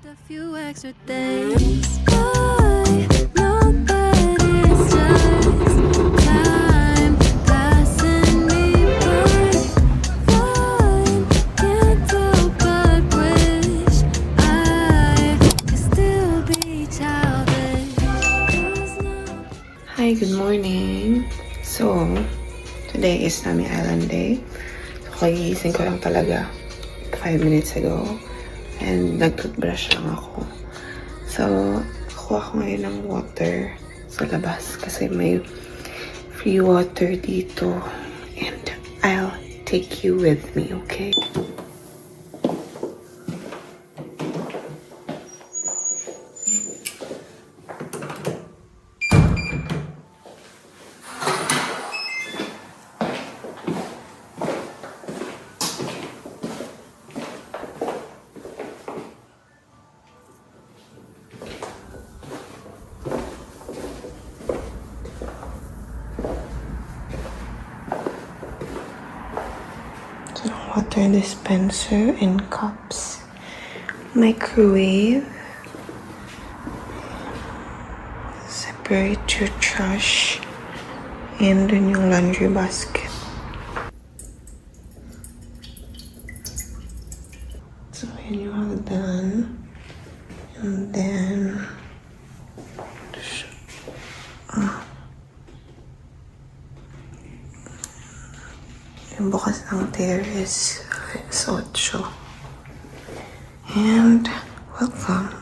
A few extra days. I know that it's just time passing me by. One can't help but wish I could still be childish. 'Cause now Hi, good morning. So, today is Nami Island Day. So, kagigising ko lang talaga 5 minutes ago. And nag-toothbrush lang ako. So, kuha ko ngayon ng water sa labas kasi may free water dito. And I'll take you with me, okay? Water dispenser in cups, microwave, separate your trash, and then yung laundry basket. So when you have done, and then yung bukas ng terrace is 8. And welcome.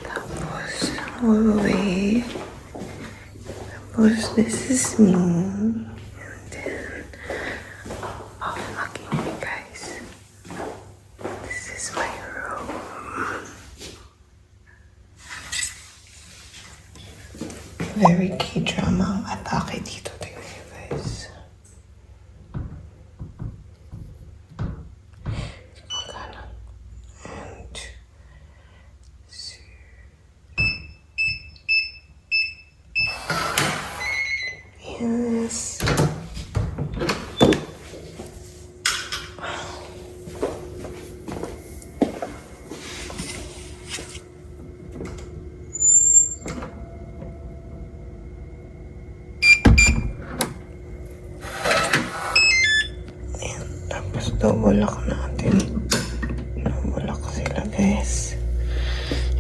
Tapos, all the way. Tapos, this is me. And then, oh, lucky me, guys. This is my room. Very K-drama ang atake dito. Tingnan niyo, guys. Yes. Ayan, tapos double lock natin. Double lock sila, guys.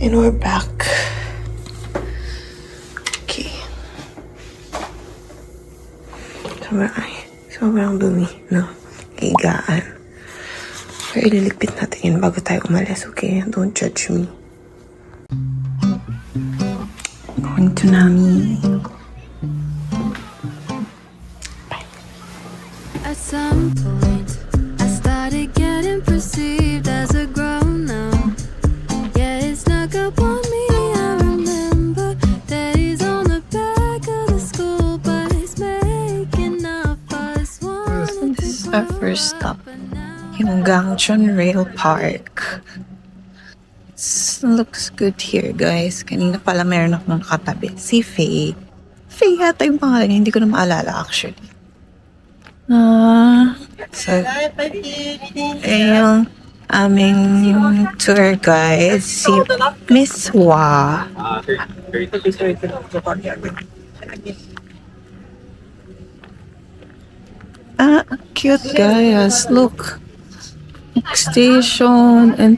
And we're back. Okay. Sobrang dumi, no? Higaan. Pero ililigpit natin yun bago tayo umalis, okay? Don't judge me. Going to Nami. at some point I started getting perceived as a grown-up. Yeah, it snuck up on me. I remember that he's on the back of the school bus making up us. This is our first stop. Yung Gangchon Rail Park. Looks good here, guys. Kanina pala meron akong nakatabi. Si Faye. Faye yata yung pangalan niya. Hindi ko na maalala actually. So, yung aming tour guide, si Miss Wa. Cute guys. Look. Station, and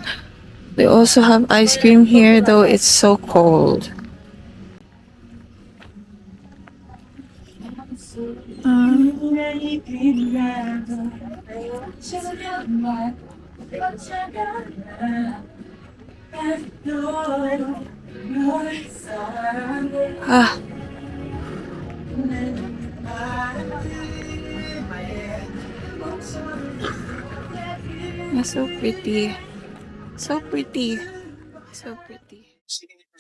they also have ice cream here, though it's so cold. So pretty. So pretty. So pretty.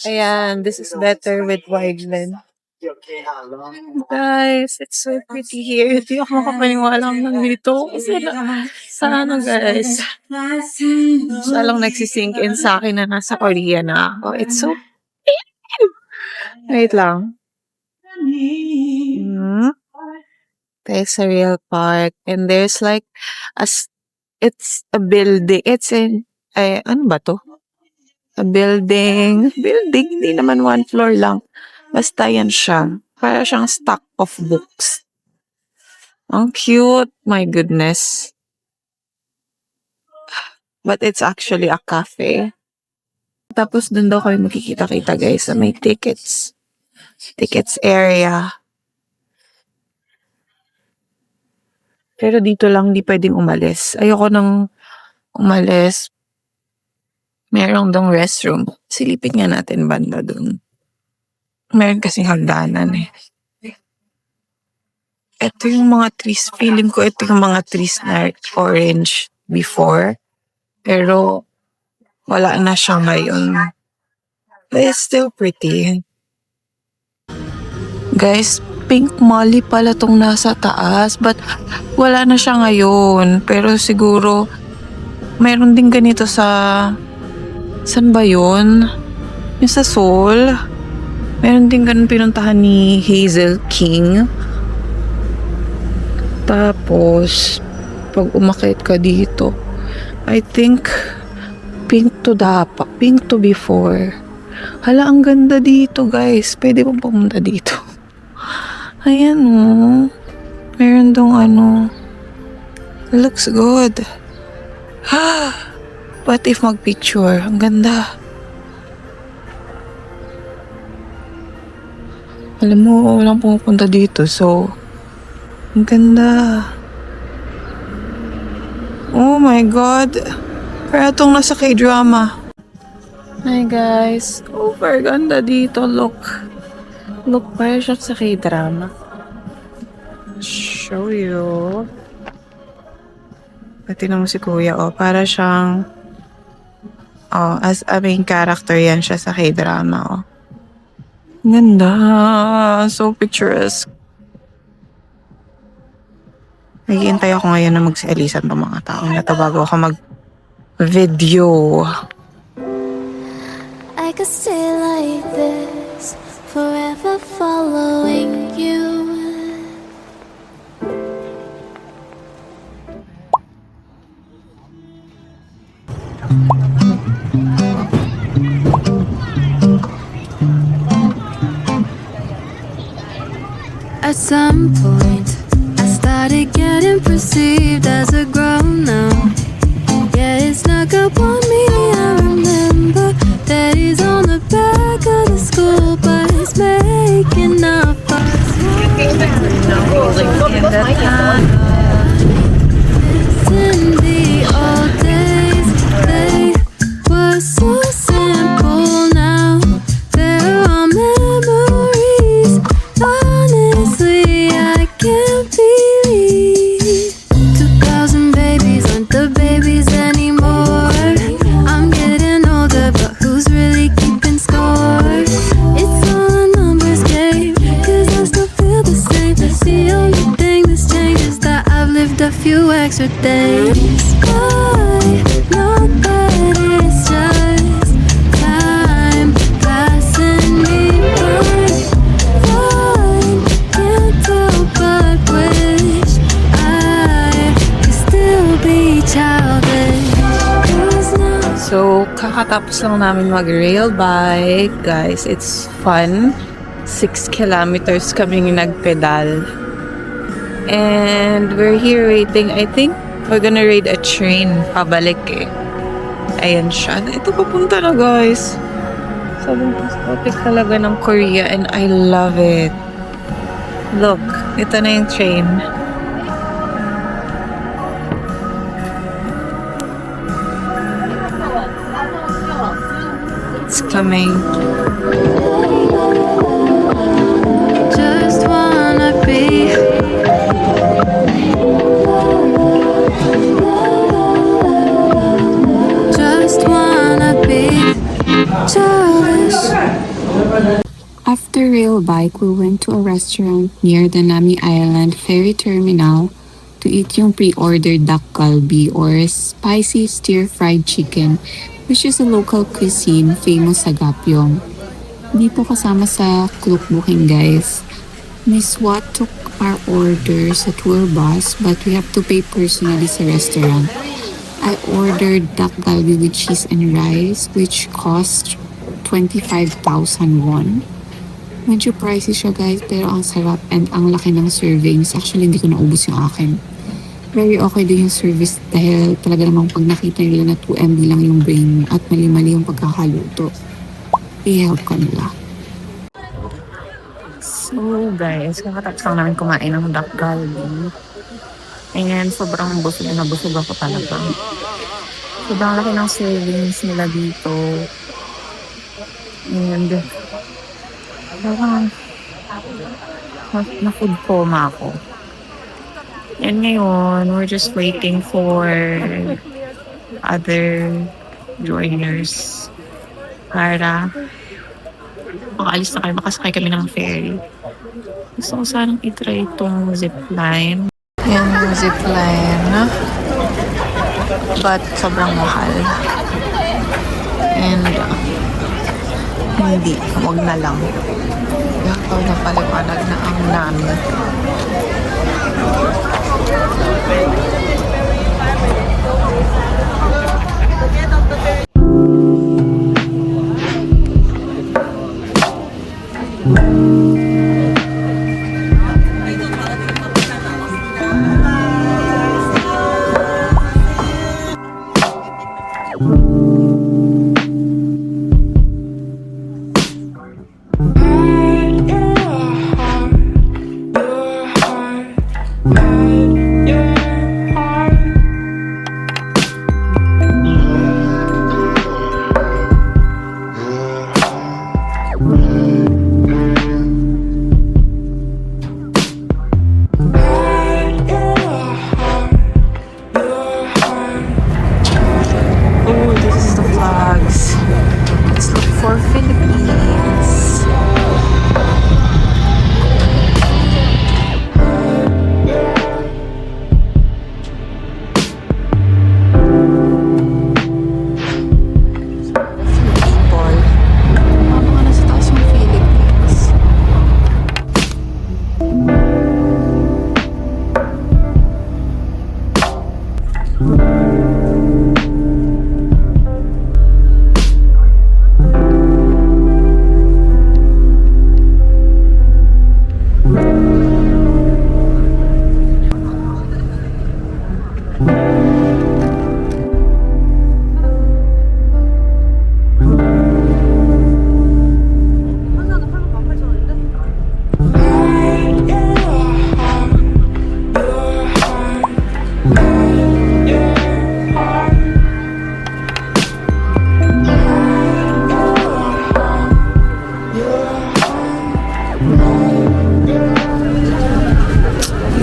Ayan, this is better with Wideland. Guys, it's so pretty here. Hindi ako makapaniwalang nandito. Kasi sa ano guys. Siya lang nagsisink in sa akin na nasa Korea na ako. It's so pretty. Wait lang. There's a real park. And there's like, it's a building. It's in, ano ba to? A building. Building, hindi naman one floor lang. Basta yan siya. Para siyang stack of books. Ang cute. My goodness. But it's actually a cafe. Tapos dun daw kami makikita-kita guys sa may tickets. Tickets area. Pero dito lang hindi pwedeng umalis. Ayoko nang umalis. Merong dong restroom. Silipin nga natin banda dun. Meron kasing hagdanan eh. Ito yung mga trees. Feeling ko ito yung mga trees na orange before. Pero wala na siya ngayon. But it's still pretty. Guys, pink molly pala tong nasa taas. But wala na siya ngayon. Pero siguro mayroon din ganito sa... San ba yun? Yung sa Seoul. Meron din ganun pinuntahan ni Hazel King. Tapos, pag umakit ka dito, I think, pink to before. Hala, ang ganda dito, guys. Pwede bang pumunta dito? Ayan, oh. Meron dong ano. Looks good. What if mag-picture? Ang ganda. Alam mo, walang pumupunta dito. So, ang ganda. Oh my God. Kaya itong nasa K-drama. Hi guys. Super ganda dito. Look. Look, para siya sa K-drama. Show you. Pati naman si Kuya, oh. Para siyang... Oh, as a main character yan siya sa K-drama, oh. Ganda. So picturesque. Naghihintay ako ngayon na magsialisan ng mga tao na to bago ako mag-video. I could stay like this, forever following you. At some point, I started getting perceived as a grown-up. Yeah, it snuck up on me. I remember that he's on the back of the school bus making up a in the old days, they were so simple. Now they're all memories. Honestly, I can't believe 2,000 babies aren't the babies anymore. I'm getting older, but who's really keeping score? It's all a numbers game, 'cause I still feel the same. The only thing that's changed is that I've lived a few extra days. I know that it's just time passing me by. Fine, can't help but wish I could still be childish. 'Cause now So, kakatapos lang namin mag-rail bike. Guys, it's fun. 6 kilometers kaming nagpedal. And we're here waiting. I think we're gonna ride a train pabalik eh. Ayan siya. Ito papunta na guys. Sobrang aesthetic talaga ng Korea and I love it. Look, ito na yung train. It's coming. just wanna be. Just wanna be childish. After rail bike, we went to a restaurant near the Nami Island Ferry Terminal to eat yung pre-ordered dak galbi or spicy stir-fried chicken, which is a local cuisine famous sa Gapyong. Di po kasama sa Klook booking guys. Miss Watt took our order sa tour bus but we have to pay personally sa restaurant. I ordered duck galbi with cheese and rice, which cost 25,000 won. Medyo pricey siya guys, pero ang sarap and ang laki ng servings. Actually, hindi ko naubos yung akin. Very okay din yung service dahil talaga namang pag nakita nila na 2 MB lang yung brain mo at mali-mali yung pagkakaluto, i-help ka nila. So guys, kakatapos lang namin kumain ng duck galbi. And sobrang busog na busog ako talaga. Sobrang laki ng servings nila dito. And parang na-food coma ako. And ngayon, we're just waiting for other joiners para makaalis na kami, makasakay kami ng ferry. Gusto ko sanang itry itong zipline. Yan yung zipline. But sobrang mahal. And hindi, wag na lang. Ikaw na paliwanag na ang namin.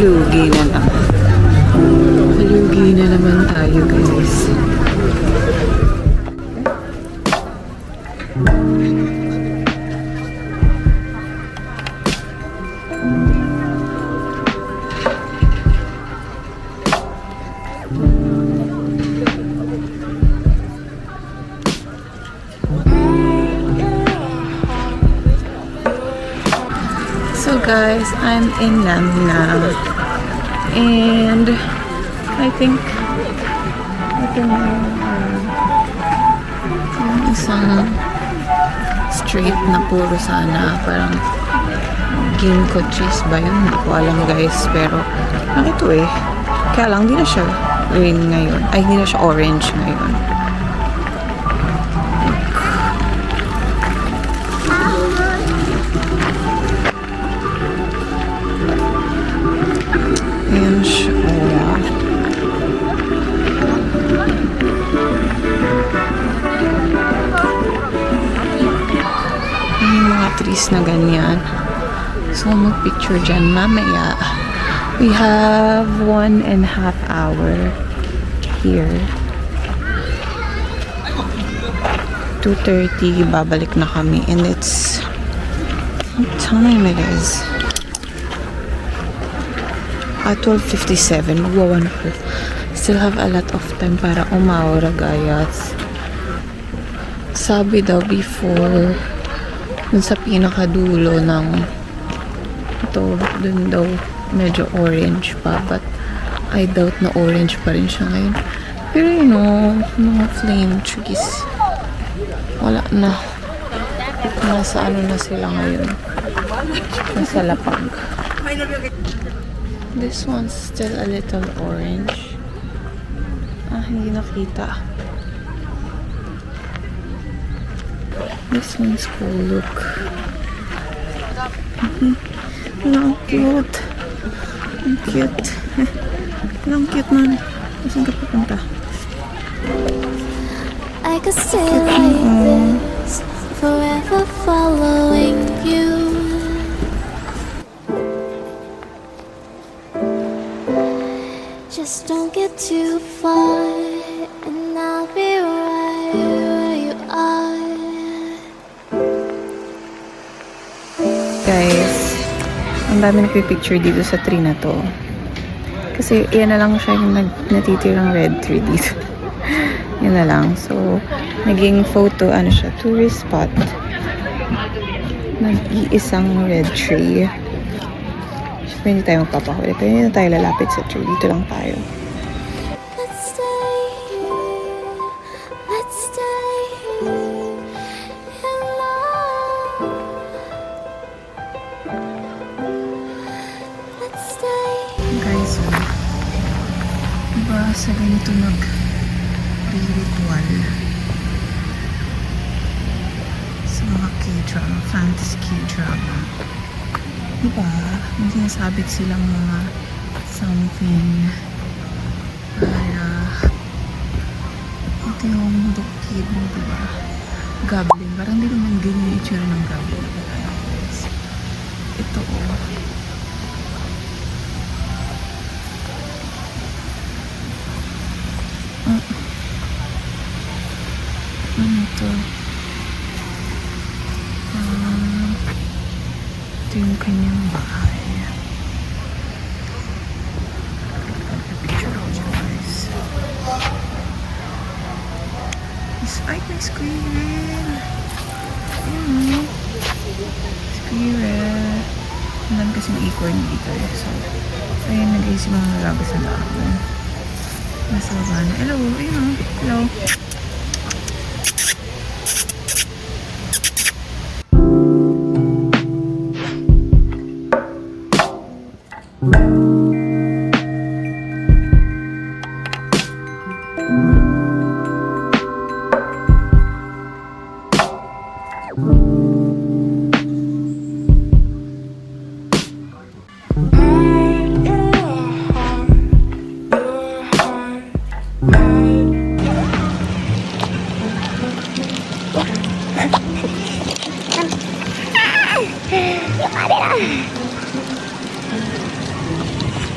Lugi na naman. Lugi na naman tayo guys. So guys, I'm in Nami now. And I think ito na yung isang street na puro sana parang ginkgo cheese ba yun? Hindi ko alam guys, pero nakito eh. Kaya lang di na siya green ngayon. Ay, hindi na siya orange ngayon. Ayan siya. Yung mga trees na ganyan. So, mag-picture dyan mamaya. We have 1.5 hour here. 2:30, babalik na kami. And it's... what time it is? 12:57, magwa 1 po. Still have a lot of time para umawra gayas. Sabi daw before, dun sa pinakadulo ng ito, dun daw medyo orange pa. But I doubt na orange pa rin siya ngayon. Pero mga flame trees, wala na. Nasa ano na sila ngayon. Nasa lapag. This one's still a little orange. Hindi nakita. This one's cool, look. Ang cute. Ang cute. Ang cute man. Saan ka pupunta? I could stay like this, forever following you. Just don't get too far, and I'll be right where you are. Guys, ang dami nagpipicture dito sa tree na to. Kasi yan na lang siya yung natitirang red tree dito. Yan na lang. So, naging photo, siya, tourist spot. Nag-iisang red tree. Siyempre hindi tayo magpapahuli. Pero hindi na tayo lalapit sa tree. Dito lang tayo. Let's stay here, let's stay here in love. Let's stay. Guys, diba sa ganito nag-ritual sa mga K-drama, fantasy K-drama. Diba? May sinasabit silang mga something para ito yung dokid mo, diba? Goblin. Parang di naman ganyan yung itsura ng goblin. Ito ano to? Ito yung kanyang bahay. Picture of guys. Ay, may squirrel. Ayan. Squirrel. Ang dami kasing acorn dito. So, ayan, nag-iisip mga nalabas na dahon. Nasa baba na. Hello, ayun. Hello.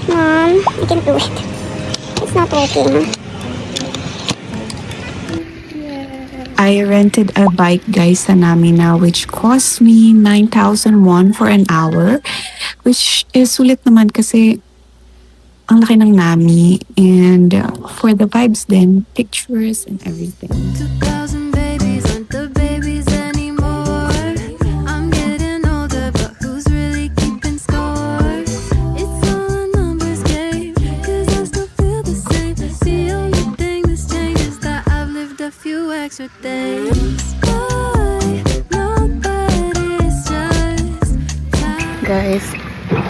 Mom, I can't do it. It's not working. I rented a bike, guys, sa Namina, which cost me 9,000 won for an hour, which is sulit naman kasi ang laki ng Nami, and for the vibes then, pictures and everything. 2,000 babies aren't the babies anymore. I'm getting older, but who's really keeping score? It's all a numbers game, 'cause I still feel the same. The only thing that's changed is that I've lived a few extra days. Nobody's just Guys,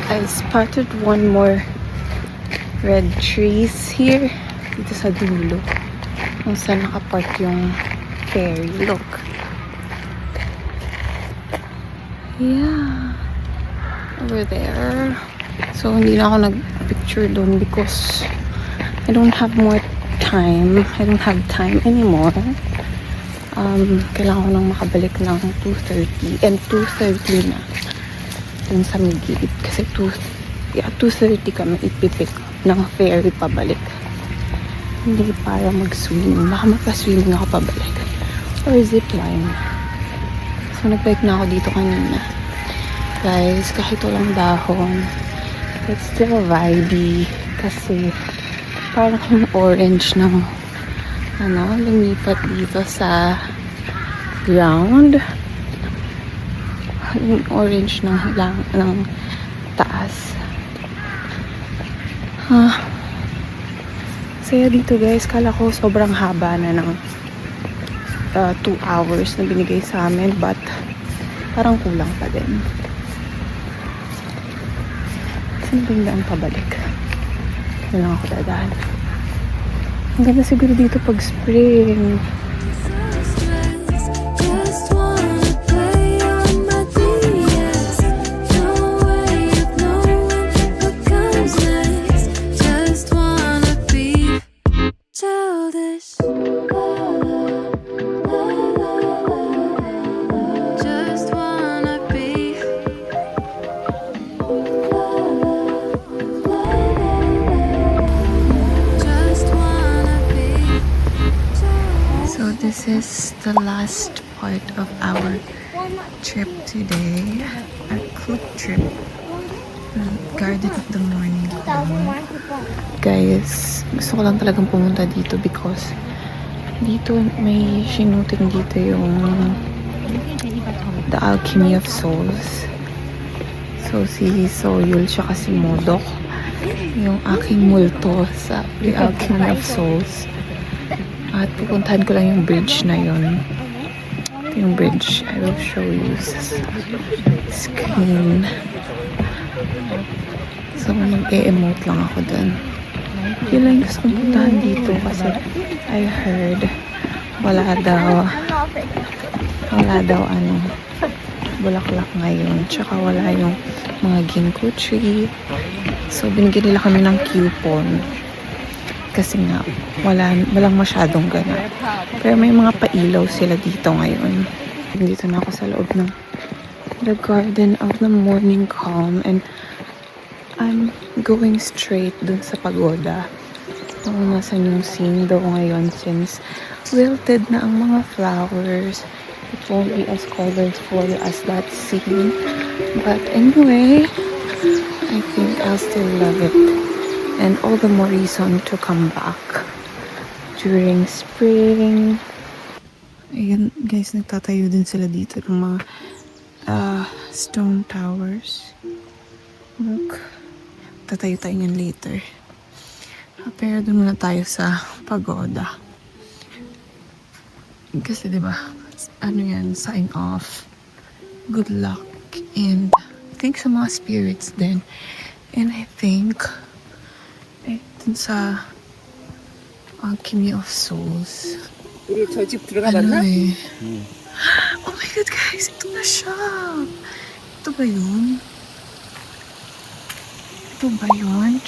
I spotted one more red trees here. Dito sa dulo. Kung saan nakapark yung ferry. Look. Yeah. Over there. So, hindi na ako nag-picture doon because I don't have more time. I don't have time anymore. Kailangan ko nang makabalik ng 2:30. And 2:30 na. Dun sa Migit. Kasi 2:30 kami ipipick ng ferry pabalik. Hindi para mag-swim. Baka magpa-swimming ako pabalik. Or zipline. So, nag-bike na ako dito kanina. Guys, kahit walang dahon, it's still vibey. Kasi, parang yung orange ng lumipat dito sa ground. Yung orange ng taas. Saya dito guys, kala ko sobrang haba na ng 2 hours na binigay sa amin, but parang kulang pa din. Saan ba yung daan pabalik? Doon lang ako dadaan. Ang ganda siguro dito pag spring. Just wanna play on my DS. No way of knowing what comes next. Just wanna be childish. Just wanna be. Just wanna be. So this is the last part of our trip today. Our cook trip. Garden of the Morning. Guys, gusto ko lang talagang pumunta dito because dito may sinuting dito yung The Alchemy of Souls. So si Soyul tsaka si Modok yung aking multo sa The Alchemy of Souls. At pupuntahan ko lang yung bridge na yun. Ito yung bridge. I will show you sa screen. So, mag-e-emote lang ako dun. Yun lang yung gusto kong puntahan dito kasi I heard wala daw bulaklak ngayon. Tsaka wala yung mga ginkgo tree. So, binigyan nila kami ng coupon. Kasi nga, walang masyadong ganap. Pero may mga pailaw sila dito ngayon. Dito na ako sa loob ng The Garden of the Morning Calm. And I'm going straight dun sa pagoda. Kung nasan yung scene daw ngayon since wilted na ang mga flowers. It won't be as colorful as that scene. But anyway, I think I'll still love it. And all the more reason to come back during spring. Ayan guys, nagtatayo din sila dito ng mga stone towers. Look, tatayo tayo yan later. Pero doon muna tayo sa pagoda. Kasi diba, ano yan, sign off. Good luck. And I think sa mga spirits din. And I think dun sa Alchemy of Souls. Ano eh. Oh my God guys, ito na siya. Ito ba yun? Ito ba yun?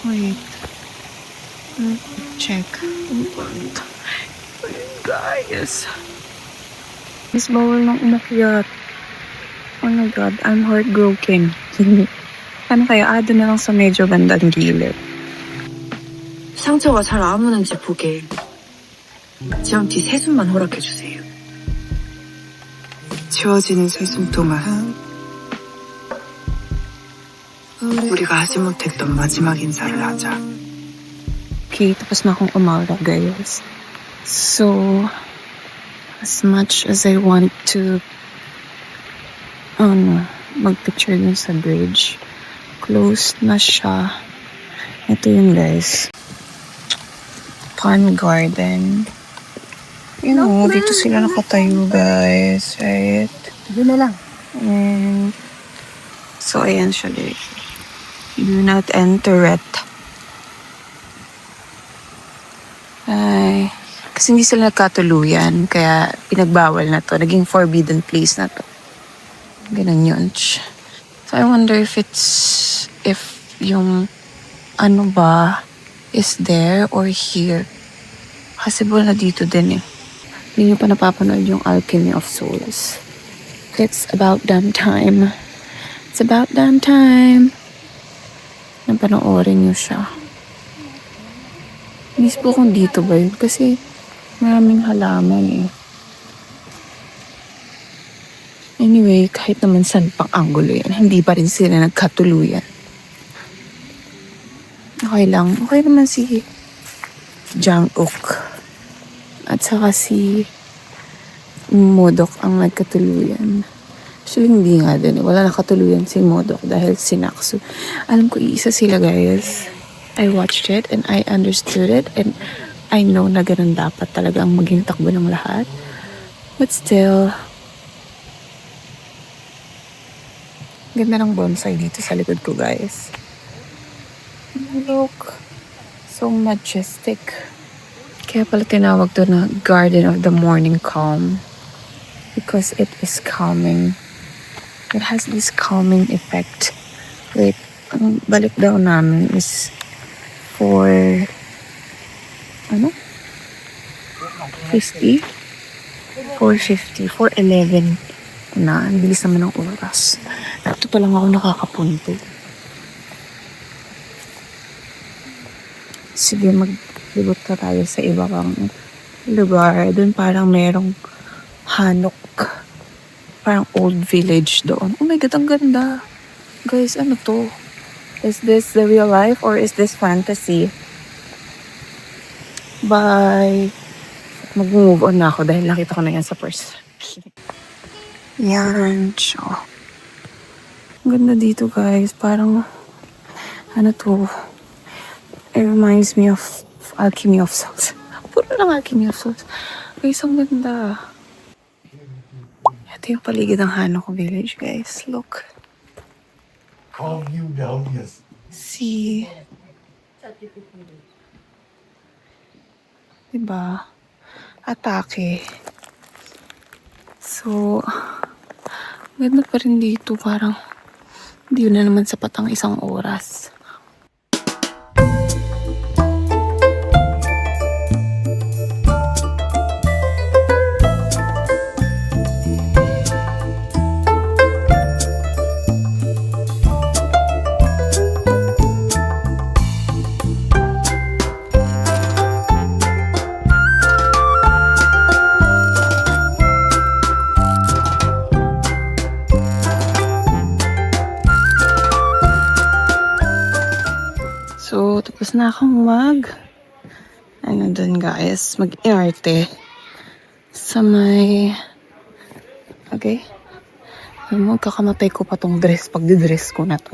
Wait. Check. Guys. Miss bawal nang umakyat. Oh my God, I'm heartbroken. Ano kaya, doon na lang sa medyo bandang gilid. 상처가 잘 아무는지 보게 지엄티 세숨만 허락해주세요. 지워지는 세숨 동안 우리가 하지 못했던 마지막 인사를 하자. Okay, tapos na akong umaga, guys. So, as much as I want to magpicture dun sa bridge, closed na siya. Ito yun, guys. Pond garden. You know, dito sila nakatayo, guys. Right? Yun na lang. And, so, ayan siya, guys. Do not enter it. Ay, kasi hindi sila nagkatuluyan, kaya pinagbawal na to. Naging forbidden place na to. Ganun yun. So, I wonder if yung ano ba is there or here. Possible na dito din eh. Hindi nyo pa napapanood yung Alchemy of Souls. It's about damn time. It's about damn time. Napanoorin nyo siya. Miss po kung dito ba yun kasi maraming halaman eh. Anyway, kahit naman saan pang anggulo yan, hindi pa rin sila nagkatuluyan. Okay lang. Okay naman si Jungkook at saka si Modok ang nagkatuluyan. Actually, hindi nga din. Wala nakatuluyan si Modok dahil si Naksu. Alam ko, iisa sila, guys. I watched it and I understood it and I know na ganun dapat talaga ang maging takbo ng lahat. But still, ganda ng bonsai dito sa likod ko, guys. Look, so majestic. Kaya pala tinawag to na Garden of the Morning Calm. Because it is calming. It has this calming effect. Wait, ang balik daw namin is for, ano? 50? 4:50, 4:11 na. Ang bilis naman ng oras. Ito pa lang ako nakakapunto. Sige, maglibot ka tayo sa iba pang lugar. Doon parang merong hanok. Parang old village doon. Oh my God, ang ganda. Guys, ano to? Is this the real life or is this fantasy? Bye! Mag-move on na ako dahil nakita ko na yan sa purse. Yan, so. Ang ganda dito, guys. Parang, ano to? It reminds me of Alchemy of Souls. Puro lang Alchemy of Souls. Guys, ang ganda. Ito yung paligid ng Hanok Village, guys. Look. Calm you down, yes. See? Diba? Atake. So, ganda pa rin dito. Parang, hindi na naman sapat ang isang oras. So, tapos na akong ano dun, guys, mag-inarte sa may, okay, magkakamatay ko pa tong dress, pag-dress ko na to.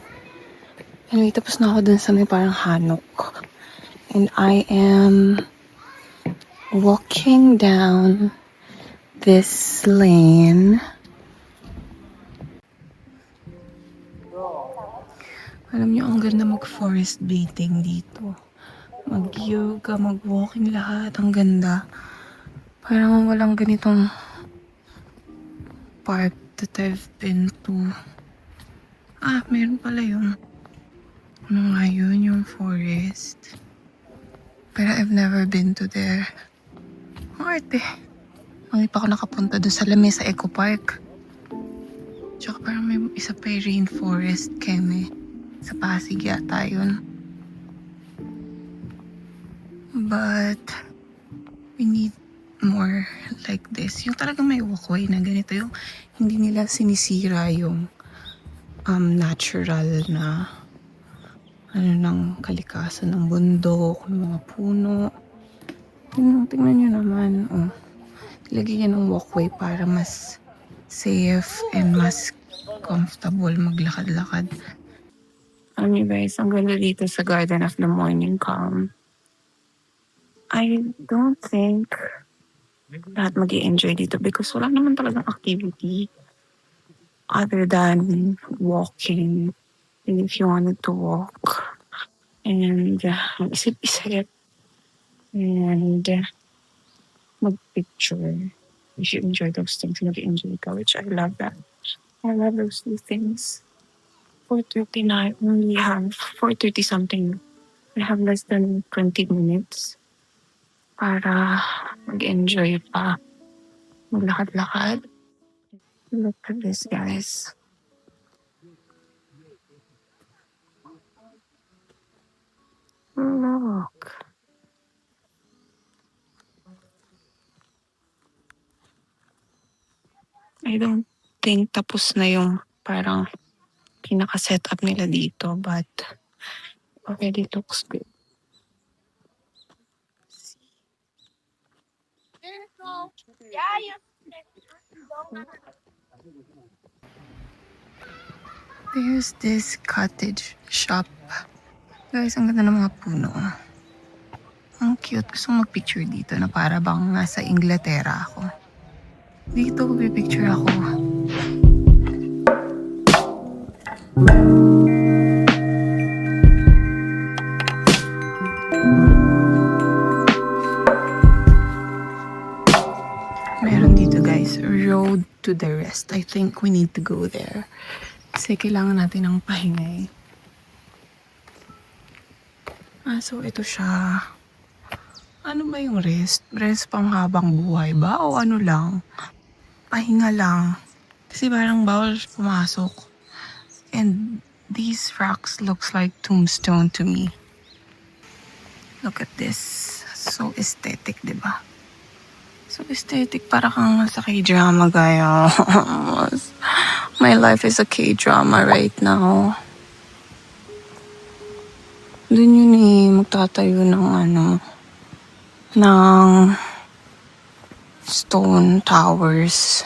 Anyway, tapos na ako dun sa may parang Hanok. And I am walking down this lane. Alam niyo, ang ganda mag-forest bathing dito. Mag-yoga, mag-walking lahat. Ang ganda. Parang walang ganitong park that I've been to. Ah, meron pala yung ano nga yun, yung forest. Pero I've never been to there. Ang arte. Hindi pa ako nakapunta doon sa Lamesa Eco Park. Tsaka parang may isa pa yung rainforest keme. Sa Pasig yata yun. But we need more like this. Yung talagang may walkway na ganito. Yung hindi nila sinisira yung natural na ano ng kalikasan ng bundok, ng mga puno. Tingnan nyo naman. Oh. Lagyan ng walkway para mas safe and mas comfortable maglakad-lakad. Alam niyo guys, ang ganda dito sa Garden of the Morning Calm. I don't think lahat mag-i-enjoy dito because wala naman talagang activity other than walking. And if you wanted to walk and mag-isip-isip and mag-picture, if you enjoy those things, mag-i-enjoy ka, which I love that. I love those two things. 4:30 na, we have 4:30 something. We have less than 20 minutes para mag-enjoy pa. Maglakad-lakad. Look at this, guys. Look. I don't think tapos na yung parang pinaka-set up nila dito, but already looks good. There's this cottage shop Guys, ang ganda ng mga puno. Ang cute. Gusto kong mag-picture dito na para bang nasa Inglaterra ako. Dito, picture ako. Meron dito guys, road to the rest. I think we need to go there. Kasi kailangan natin ng pahinga eh. So ito siya. Ano ba yung rest? Rest pang habang buhay ba? O ano lang? Pahinga lang. Kasi parang bawal pumasok. And these rocks looks like tombstone to me. Look at this. So aesthetic, diba? So aesthetic. Para kang sa K-drama, guys. My life is a K-drama right now. Doon yun eh, magtatayo ng ng stone towers.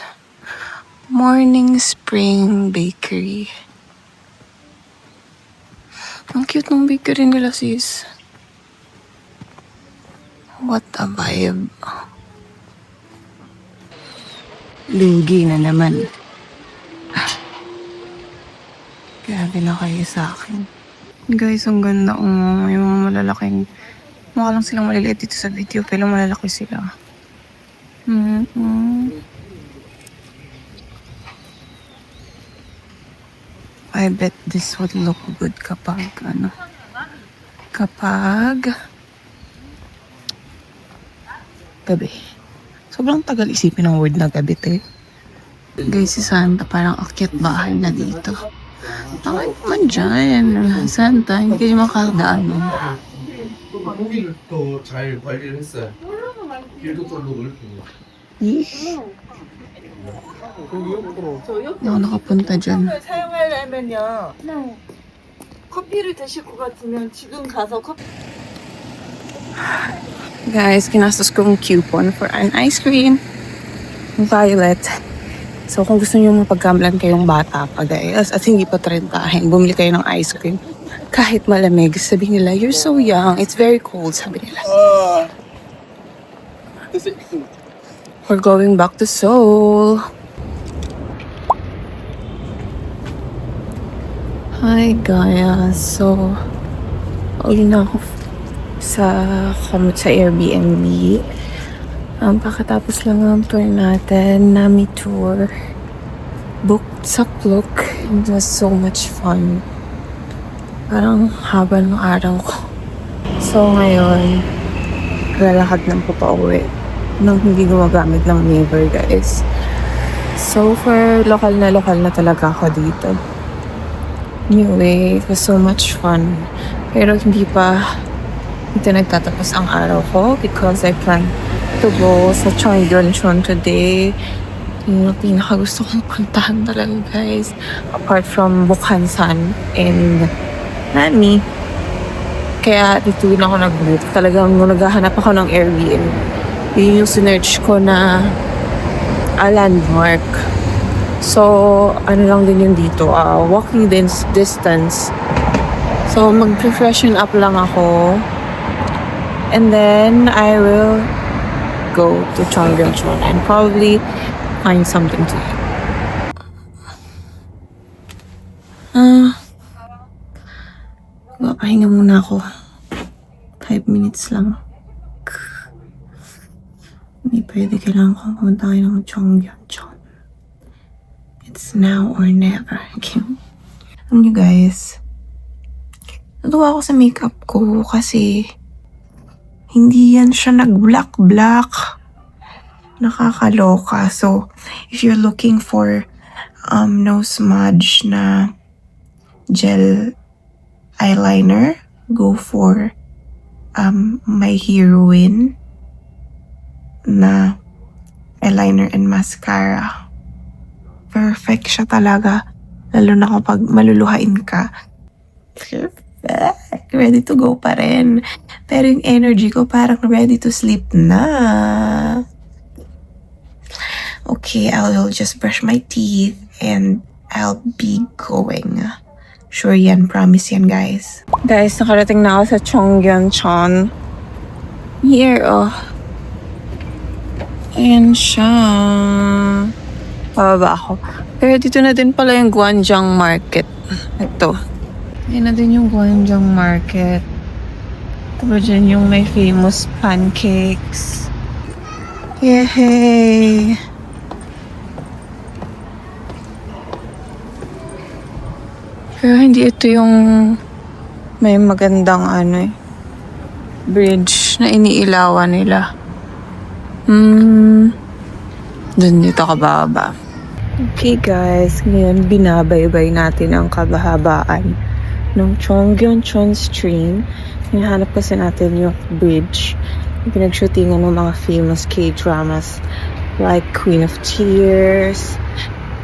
Morning Spring Bakery. Ang cute ng bakery nila, sis. What a vibe. Linggi na naman. Grabe na kayo sa akin. Guys, ang ganda. May mga malalaking... Mukha lang silang maliliit dito sa video, pero malalaki sila. I bet this would look good kapag gabi. Sobrang tagal isipin ng word na gabi, te. Guys, si Santa parang akyat bahay na dito. Bakit naman dyan? Santa, hindi kayo makakadaan. 고기를 또 잘 관리를 했어요. 길도 또 넓고. Ako nakapunta dyan. 사용하려면요. 커피를 드실 것 같으면 지금 가서 커피. Guys, kinastos kong coupon for an ice cream. Violet. So, kung gusto niyo mapagkamblan kayong bata pa, guys, at hindi pa 30, bumili kayo ng ice cream. Kahit malamig, sabi nila, you're so young, it's very cold, sabi nila. We're going back to Seoul. Hi, guys. So, uwi na ako sa Airbnb. Pakatapos lang ang tour natin, Nami tour. Booked sa Klook. It was so much fun. Parang haba ng araw ko. So ngayon, lalakad ng papauwi nang hindi gumagamit ng Naver, guys. So far, lokal na talaga ako dito. Anyway, it was so much fun. Pero hindi nagtatapos ang araw ko because I plan to go sa Cheonggyecheon today. Yung pinakagusto kong puntahan talaga, guys. Apart from Bukhansan and Nami. Kaya dito rin ako nag-book. Talagang naghahanap ako ng Airbnb. Yun yung sinerch ko na landmark. So, ano lang din yun dito. Walking distance. So, mag-freshen up lang ako. And then, I will go to Cheonggyecheon and probably find something to eat. Pahinga muna ako. 5 minutes lang. Hindi pwede, kailangan kong pumunta kayo ng Cheonggyecheon. It's now or never. Okay. Alam nyo guys, natuwa ako sa makeup ko kasi hindi yan siya nag-black. Nakakaloka. So, if you're looking for no smudge na gel eyeliner, go for My Heroine na eyeliner and mascara. Perfect siya talaga. Lalo na kapag maluluhain ka. Perfect. Ready to go pa rin. Pero yung energy ko parang ready to sleep na. Okay, I'll just brush my teeth and I'll be going Sure yan, promise yan guys. Guys, nakarating na ako sa Cheonggyecheon. Here, oh. Ayan siya. Pababa ako. Pero dito na din pala yung Gwangjang Market. Ito. Ayan na din yung Gwangjang Market. Tapos dyan yung may famous pancakes. Yay! Pero hindi ito yung may magandang bridge na iniilawan nila. Dun dito kababa. Okay guys, ngayon binabaybay natin ang kabahabaan ng Cheonggyecheon Stream. Hinahanap kasi natin yung bridge. Yung pinagshootingan ng mga famous K-dramas like Queen of Tears.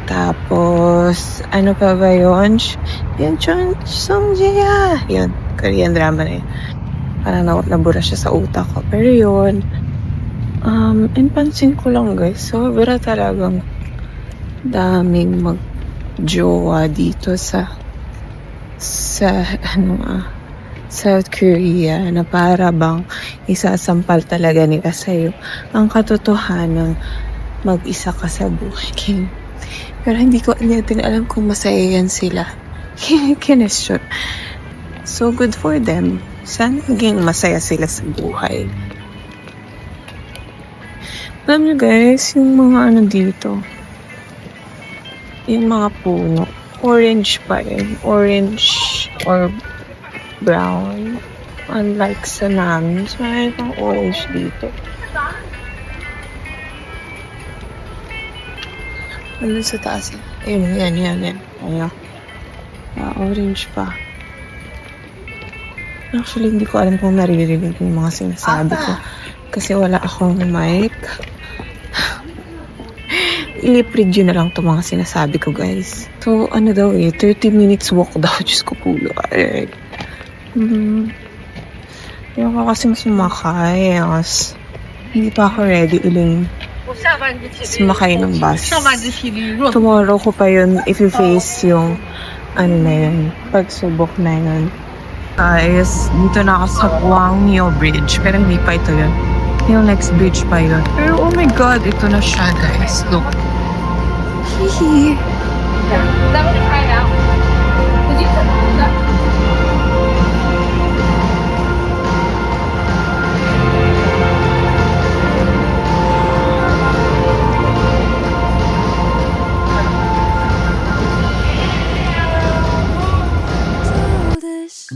Tapos, ano pa ba yun? Yun, Songjia. Yun, Korean drama na yun. Parang nabura siya sa utak ko. Pero yun, pansin ko lang guys, sobra talagang daming mag-jowa dito sa South Korea na para bang isasampal talaga nila sa'yo ang katotohanan mag-isa ka sa buhay. Pero hindi ko din alam kung masaya yan sila. Kinesyon. So good for them. Sana maging masaya sila sa buhay. Alam nyo guys, yung mga dito, yung mga puno, orange pa yun. Orange or brown. Unlike sa namin, so mayroon pang orange dito. Ano sa taas? Ayun, yan. Ayan. Orange pa. Actually, hindi ko alam kung naririnig yung mga sinasabi ko. Kasi wala akong mic. Iliprid yun na lang itong mga sinasabi ko, guys. So, 30 minutes walk daw. Diyos ko pulo. Hindi ako kasing sumakay. Hindi pa ako ready uling sumakay ng bus. Tomorrow ko pa yun if-face yung pagsubok na yun. Guys, dito na ako sa Gwangyo Bridge. Pero hindi pa ito yun. Yung next bridge pa yun. Pero oh my god, ito na siya guys. Look. Hihi. This.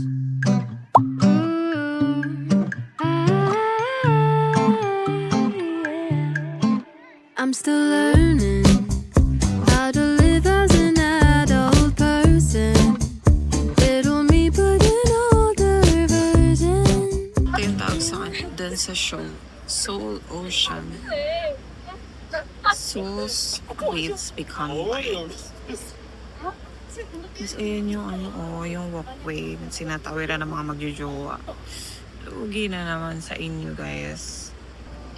I'm still learning how to live as an adult person. Little me, but an older version. Ito yung tawag sa dun sa show. Soul Ocean. Soul's waves become white. Tapos ayan yung yung walkway na sinatawiran ng mga magjojowa. Lugi na naman sa inyo guys.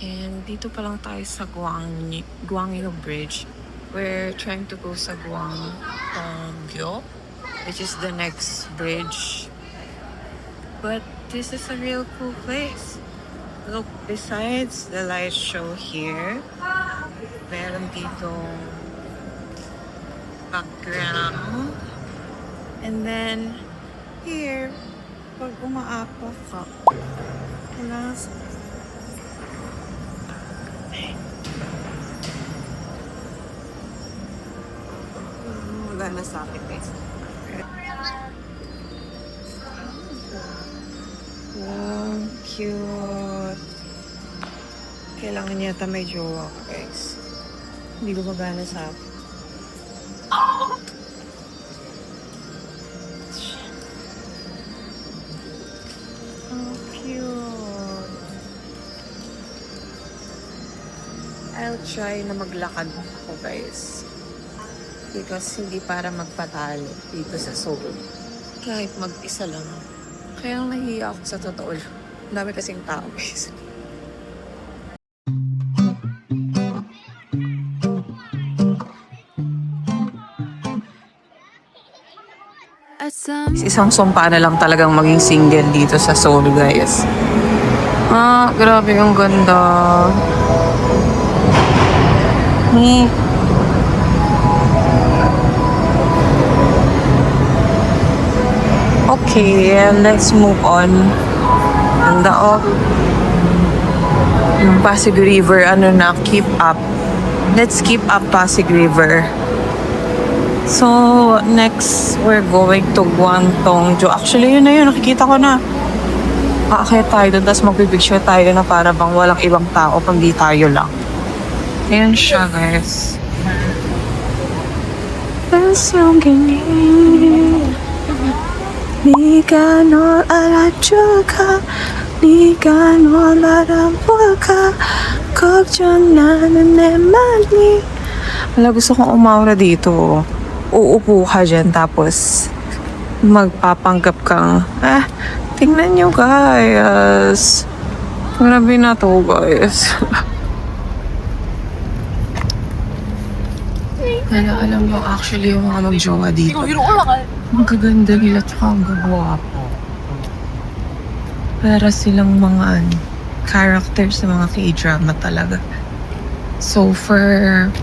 And dito pa lang tayo sa Gwangyo Bridge. We're trying to go sa Gwangyo, which is the next bridge. But this is a real cool place. Look, besides the light show here, meron ditong background. And then, here, pag umaapak ka, wala na sa akin guys. Wow, cute. Kailangan yata may jowa ko guys. Hindi ko magana sa akin. Oh, cute. I'll try na maglakad ako guys. Because hindi para magpatalo dito sa Seoul. Kahit mag-isa lang. Kaya nahihiya ako sa totoo lang. Ang dami kasing tao guys. I got some. Isang sumpa na lang talagang maging single dito sa Seoul, guys. Grabe yung ganda. Okay, let's move on. Ganda oh. Yung Pasig River, keep up. Let's keep up Pasig River. So, next, we're going to Guangdongju. Actually, yun na yun. Nakikita ko na. Aakyat tayo doon, tapos magpipicture tayo na para bang walang ibang tao, kundi tayo lang. Ayan siya, guys. 네가 널 알아줄까 네가 널 알아볼까 걱정 나는 내 맘이 wala, gusto kong umaura dito. Uupo ka dyan tapos magpapanggap kang tingnan nyo guys. Grabe na to guys. Alam mo actually yung mga mag-jowa dito. Ang gaganda nila tsaka ang gagwapo. Para silang mga characters sa mga K-drama talaga. So,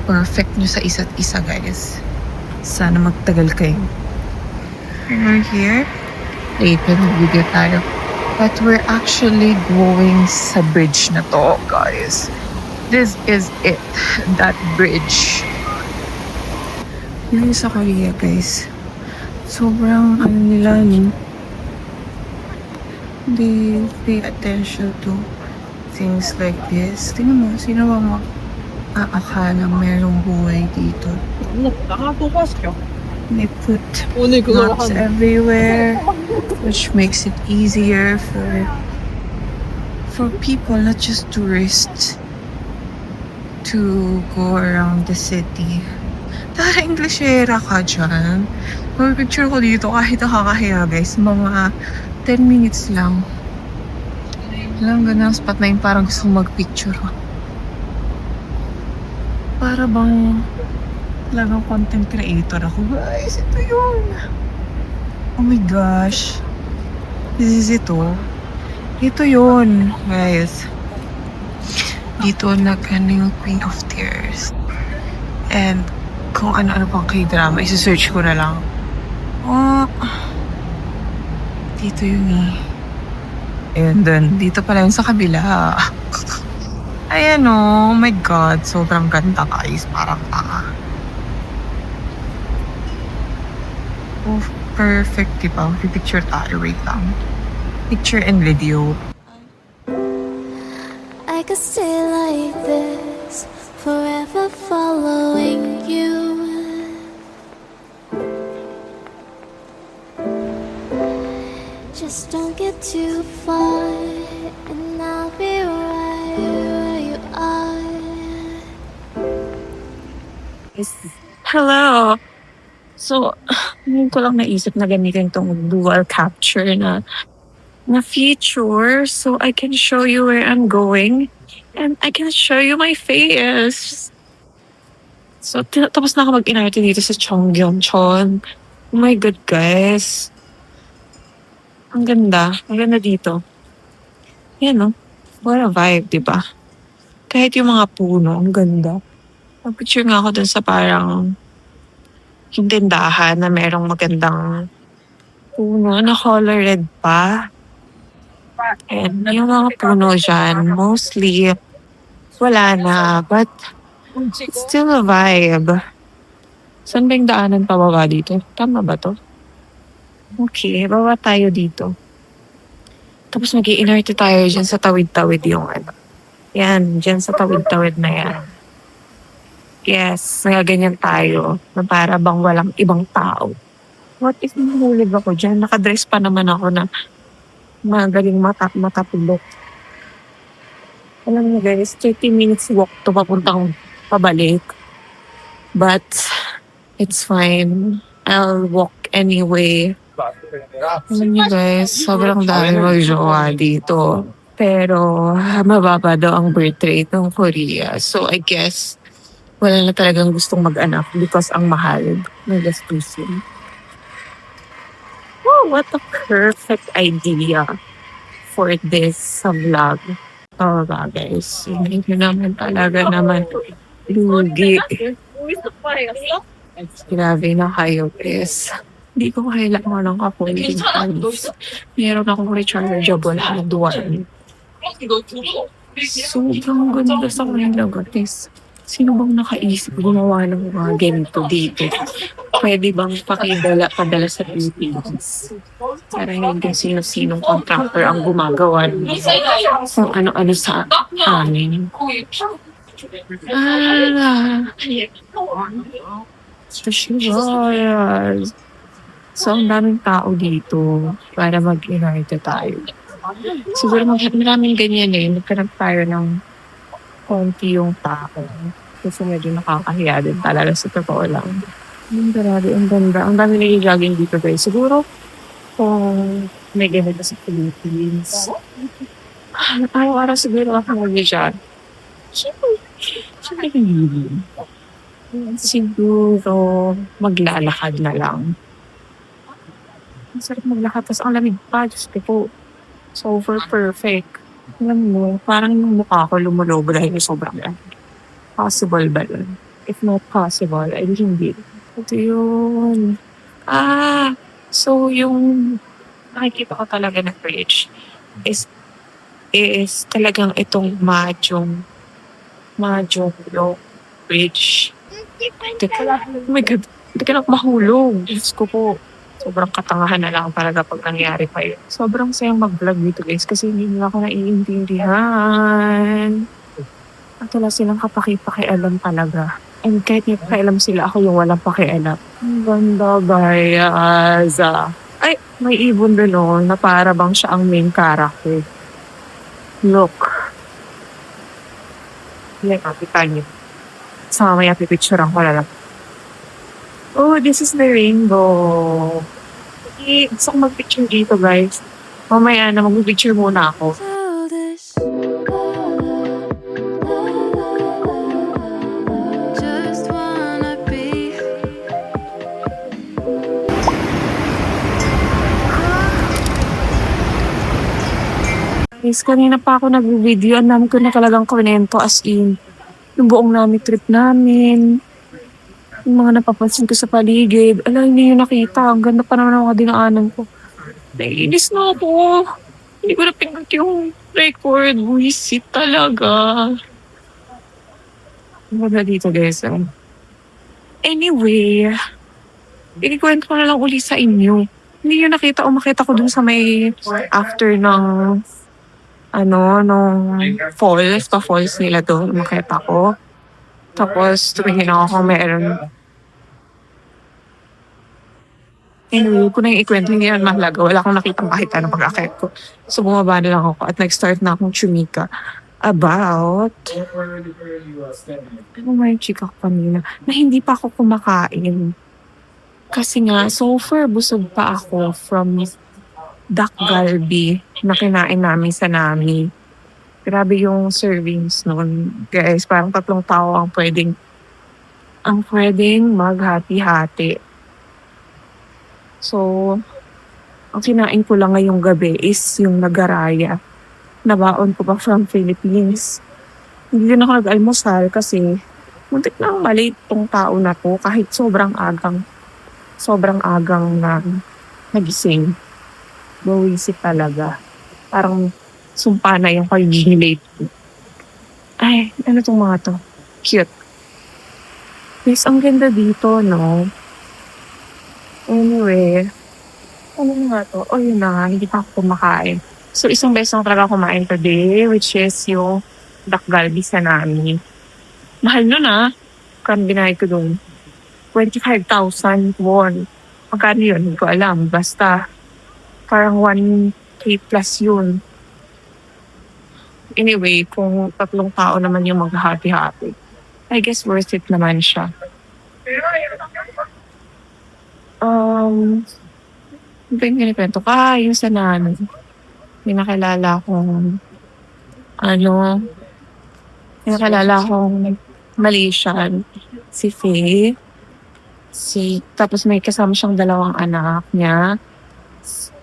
perfect nyo sa isa't isa, guys. Sana magtagal kayo. We're here. Later, mag-video tayo. But we're actually going sa bridge na to, guys. This is it. That bridge. Yun sa Korea, guys. Sobrang nila, they pay attention to things like this. Tingnan mo, sino ba akala merong buhay dito? They put maps everywhere, which makes it easier for people, not just tourists, to go around the city. Tara, Englishera ka dyan. Picture ko dito kahit nakakahiya guys. Mga 10 minutes lang. Alam, ganda ang spot na yun. Parang gusto mag-picture. Para bang talagang content creator ako. Guys, ito yun. Oh my gosh. This is ito. Ito yun, guys. Dito yung Queen of Tears. And kung ano-ano pang K-drama, isi-search ko na lang. Dito yun eh. Ayun dun. Dito pala yun sa kabila. Ayan oh my God. Sobrang ganda guys. Parang tanga. Oh, perfect diba? Picture tayo. Wait lang. Picture and video. I could stay like this, forever following you. Just don't get too far, and I'll be right where you are. Hello! So, ngayon ko lang naisip na gamitin tong dual capture na feature so I can show you where I'm going and I can show you my face. So, tapos na ako mag-inarte dito sa Cheonggyeongchon. Oh my God, guys. Ang ganda. Ang ganda dito. Yan, no? What a vibe, diba? Kahit yung mga puno, ang ganda. Pag-picture nga ako dun sa parang yung tindahan na merong magandang puno na color red pa. And yung mga puno dyan, mostly wala na. But it's still a vibe. Saan ba yung daanan pababa dito? Tama ba to? Okay, baba tayo dito. Tapos mag-i-inerte tayo dyan sa tawid-tawid yung ano. Yan, dyan sa tawid-tawid na yan. Yes, nagaganyan tayo na para bang walang ibang tao. What if mahulog ako dyan? Nakadress pa naman ako na magaling matapulok. Alam niyo guys, 30 minutes walk to papuntang pabalik. But it's fine. I'll walk anyway. Alam niyo guys, sobrang dami mag-jowa dito. Pero mababa daw ang birth rate ng Korea. So I guess wala na talagang gustong mag-anak because ang mahal ng gastusin. what a perfect idea for this vlog. Oh, guys. Hindi ko naman talaga naman lugi. Grabe na kayo, guys. Hindi ko kailangan ng ka-folding hands. Meron akong rechargeable hand one. Sobrang ganda sa kanila, guys. Sino bang nakaisip gumawa ng mga ganito dito? Pwede bang padala sa Philippines? Para hindi sino-sinong contractor ang gumagawa ng kung ano-ano sa amin. Yes. So, ang daming tao dito para mag-inarte tayo. Siguro maraming ganyan eh. Nagkaroon tayo ng konti yung tao. Kasi medyo nakakahiya din talaga sa totoo lang. Grabe, ang ganda. Ang dami nag-jogging dito guys. Siguro kung may ganito sa Philippines. Araw-araw siguro ako mag-jog. Siyempre hindi. Siguro maglalakad na lang. Ang sarap maglakad. Tapos ang lamig pa. Diyos ko po. Super perfect. Alam mo, parang yung mukha ko lumulobo dahil sobrang possible ba yun? If not possible, ay hindi. Ito yun. So yung nakikita ko talaga na bridge is talagang itong Mahjong bridge. Oh my God, hindi ka lang mahulog. Diyos ko po. Sobrang katangahan na lang talaga pag nangyari pa yun. Sobrang sayang mag-vlog dito guys kasi hindi nila ako naiintindihan. At wala silang kapaki-pakialam talaga. And kahit may pakialam sila, ako yung walang pakialam. Ang ganda guys. Ay, may ibon doon na para bang siya ang main character. Look. Yan, kita niyo. Sa mamaya pipicturean ko na lang. Oh, this is the rainbow. Okay, gusto ko mag-picture dito, guys. Mamaya na mag-picture muna ako. Childish. Just wanna be. Guys, kanina pa ako nag-video. Ang dami ko na talagang kwento as in. Yung buong namin trip namin. Yung mga napapansin ko sa paligid. Ala, hindi nyo nakita. Ang ganda pa naman ang mga dinaanan ko. Naiinis na ako. Hindi ko na pinag yung record. Buisit talaga. Ang ganda dito, guys. Anyway, inikwento ko na lang uli sa inyo. Hindi nyo nakita o makita ko dun sa may after ng nung falls, pa-falls nila doon. Makita ko. Tapos, tumingin ako kung meron. Anyway, kung nang ikwento, hindi yan mahalaga. Wala akong nakitang kahit anong pag-akit ko. So, bumaba na lang ako at nag-start na akong chumika about ano nga yung chika ko kanina na hindi pa ako kumakain. Kasi nga, so far, busog pa ako from Dak Galbi na kinain namin sa Nami. Grabe yung servings noon. Guys, parang 3 tao ang pwedeng maghati-hati. So, ang kinain ko lang ngayong gabi is yung nagaraya. Nabaon ko pa from Philippines. Hindi din ako nag-almusal kasi muntik na mali itong tao na to kahit sobrang agang na nagising. Bawisip talaga. Parang sumpa na yung pagiging late ko. Ay, ano tong mga to? Cute. Guys, ang ganda dito, no? Anyway, ano nga to? Oh, yun na nga, hindi pa ako kumakain. So, isang beses lang talaga kumain today, which is yung Dak Galbi sa Nami. Mahal nun Kung binayad ko dun. 25,000 won. Magkano yun? Hindi ko alam. Basta, parang 1K plus yun. Anyway, kung 3 tao naman yung mag-happy-happy, I guess worth it naman siya. Ano ba yung kinikwento? Yung sa Nami. May nakilala akong Malaysian, si Faye. Tapos may kasama siyang 2 anak niya.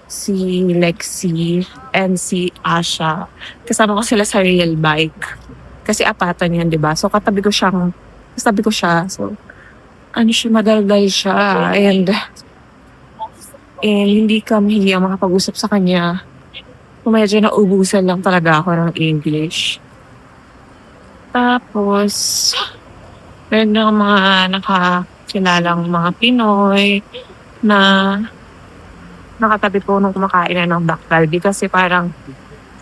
si Lexi, and si Asha. Kasama ko sila sa real bike. Kasi apatan yan, di ba? So, katabi ko siya. So, ano siya, madaldal siya. And hindi kami makapag-usap sa kanya. Medyo naubusan lang talaga ako ng English. Tapos, meron na mga nakakilalang mga Pinoy na nakatabi ko nung kumakain na ng Dak Galbi kasi parang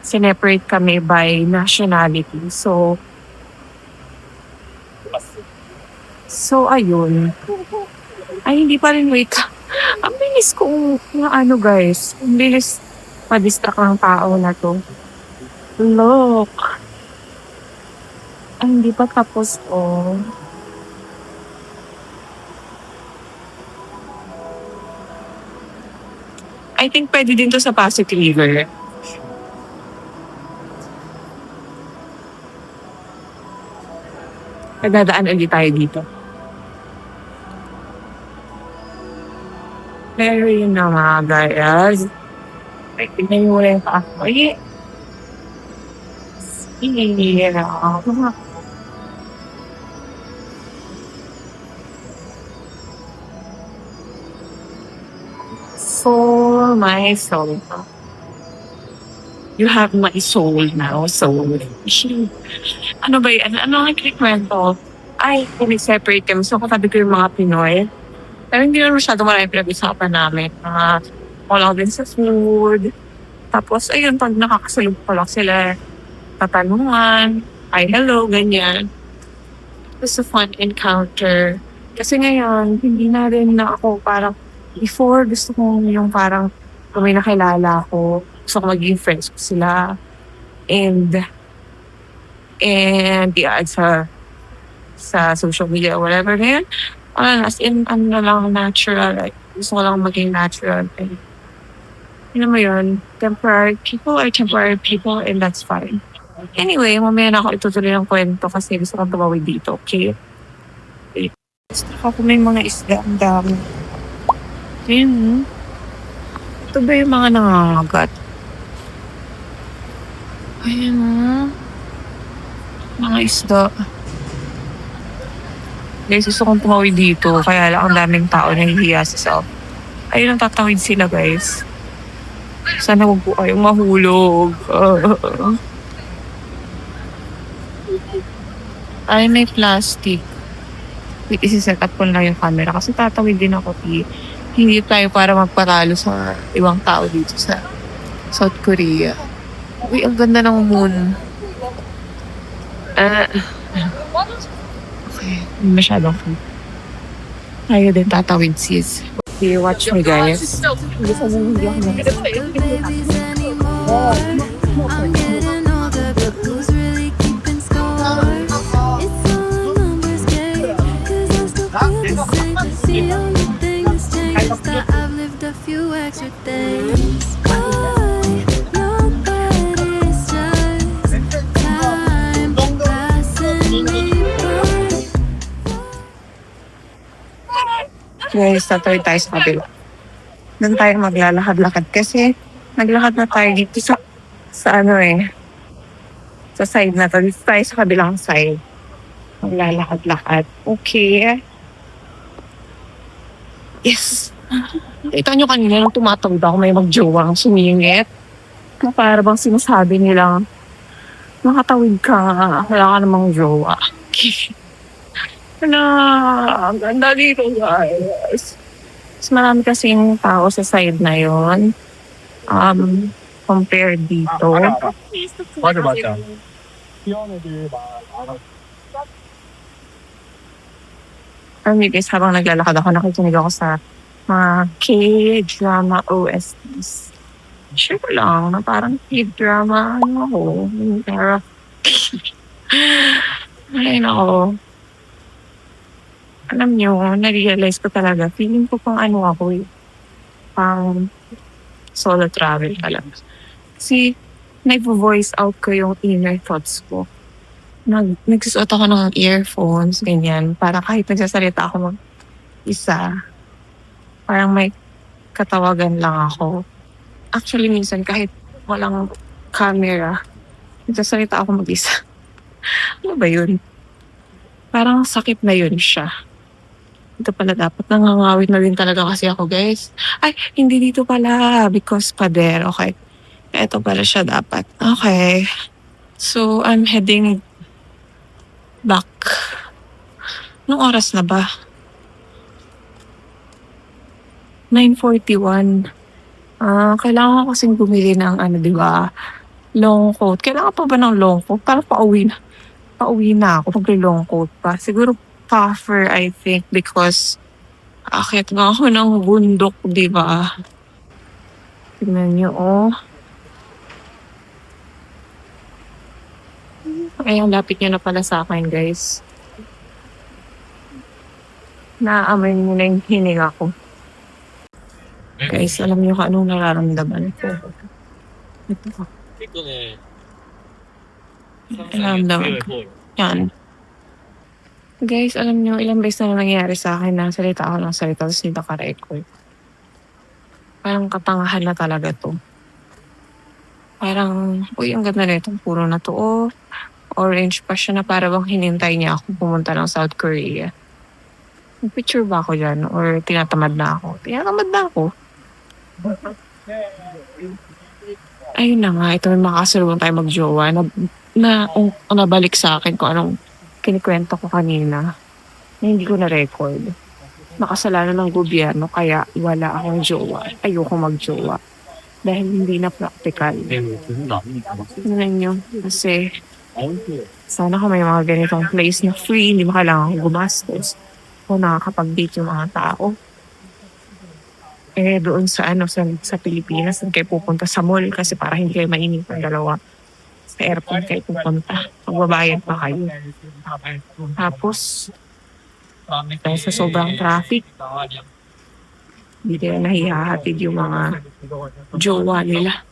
sineparate kami by nationality. So ayun. Ay, hindi pa rin, wait. Ang bilis kong, guys. Ang bilis ma-distract ng tao na to. Look. Ay, hindi pa tapos, oh. I think pwede din to sa Pasig River. Nagdadaan ulit tayo dito. Pero yun na mga guys. Ay, tignan nyo muna yung paa ko. Ay, for my soul. You have my soul now, soul. Ano ba yun? Ano ang kwento? Ay, separate kami. So, katabi ko yung mga Pinoy. Pero hindi naman masyado marami pinag-usapan namin. Wala din sa food. Tapos, ayun, pag nakakasalub pa lang sila, tatanungan, hi, hello, ganyan. It was a fun encounter. Kasi ngayon, hindi na rin na ako parang before, gusto ko yung parang kung may nakilala ko, gusto ko maging friends ko sila. And i-add sa social media or whatever. Ngayon, as in, ano lang, natural. Like, gusto ko lang maging natural. And, yun mo yun, temporary people are temporary people and that's fine. Anyway, mamaya na ako itutuloy ng kwento kasi gusto kong tumawid dito, okay? Gusto ko may mga isda, ang dami. Ayun. Ito ba yung mga nangangagat? Ayun. Mga isda. Guys, gusto kong tumawid dito. Kaya lang ang daming tao na hihiya sa self. Ayun ang tatawid sila, guys. Sana huwag po kayong mahulog. Ay, may plastic. Wait, isi-set up ko lang yung camera kasi tatawid din ako. Hindi tayo para magpatalo sa ibang tao dito sa South Korea. Uy, ang ganda ng moon. Okay, masyadong fun. Tayo din tatawid, sis. Okay, watch me, guys. Good babies anymore. I'm getting older, but who's really keeping score? It's all a numbers game, 'cause I still feel the same. The only thing that's changed is that I've lived a few extra days. Why? Not that it's just time passing me by. Guys, tatawid tayo sa kabila. Doon tayo maglalakad-lakad kasi naglakad na tayo dito sa side na to. Dito tayo sa kabilang side. Maglalakad-lakad. Okay. Yes. Ito nyo kanina nung tumatawid ako may magjowang sumingit. Na para bang sinasabi nilang makatawid ka, wala ka namang jowa. Ang ganda dito, guys. Mas marami kasing tao sa side na yon. Compared dito. 맞아. Guys, habang naglalakad ako, nakikinig ako sa mga K-drama OSTs. Sure lang, na parang K-drama, pero, ay, nako. Alam nyo, na-realize ko talaga, feeling ko pang pang solo travel talaga. Kasi, nag-voice out ko yung inner thoughts ko. Nagsusuot ako ng earphones, ganyan, para kahit nagsasalita ako mag-isa, parang may katawagan lang ako. Actually, minsan kahit walang camera, nagsasalita ako mag-isa. Ano ba yun? Parang sakit na yun siya. Ito pala dapat nangangawit na din talaga kasi ako, guys. Ay, hindi dito pala because pader. Okay. Ito pala siya dapat. Okay. So, I'm heading back. Anong oras na ba? 9:41. Kailangan ko kasing bumili ng di ba? Long coat. Kailangan pa ba ng long coat? Parang pauwi na ako. Mag-long coat pa. Siguro puffer, I think, because akit nga ako ng bundok, di ba? Tingnan niyo, oh. Ay, ang lapit niyo na pala sa akin, guys. Naaamoy niyo na yung hininga ko. Guys, alam niyo kung anong nararamdaman ko. Ito. Nararamdaman ko. Yan. Guys, alam niyo, ilang beses na nangyayari sa akin na salita ako ng salita tapos hindi naka-record. Parang katangahan na talaga to. Parang, uy, ang ganda na itong puro na to. Oh, orange pa siya na para bang hinintay niya ako pumunta ng South Korea. Picture ba ako dyan? Or tinatamad na ako? Tinatamad na ako. Ayun na nga, ito may makasalubong tayo mag-jowa nabalik sa akin kung anong kinikwento ko kanina na hindi ko na-record. Nakasalanan ng gobyerno kaya wala akong jowa. Ayoko mag-jowa. Dahil hindi na practical. Tingnan nyo. Kasi sana kung may mga ganitong place na free, hindi mo kailangan gumastos. Kung nakakapag-date yung mga tao. Doon sa Pilipinas, kayo pupunta sa mall kasi para hindi kayo mainit ang dalawa. Sa airport kayo pupunta. Magbabayad pa kayo. Tapos, dahil sa sobrang traffic, hindi kayo nahihahatid yung mga jowa nila.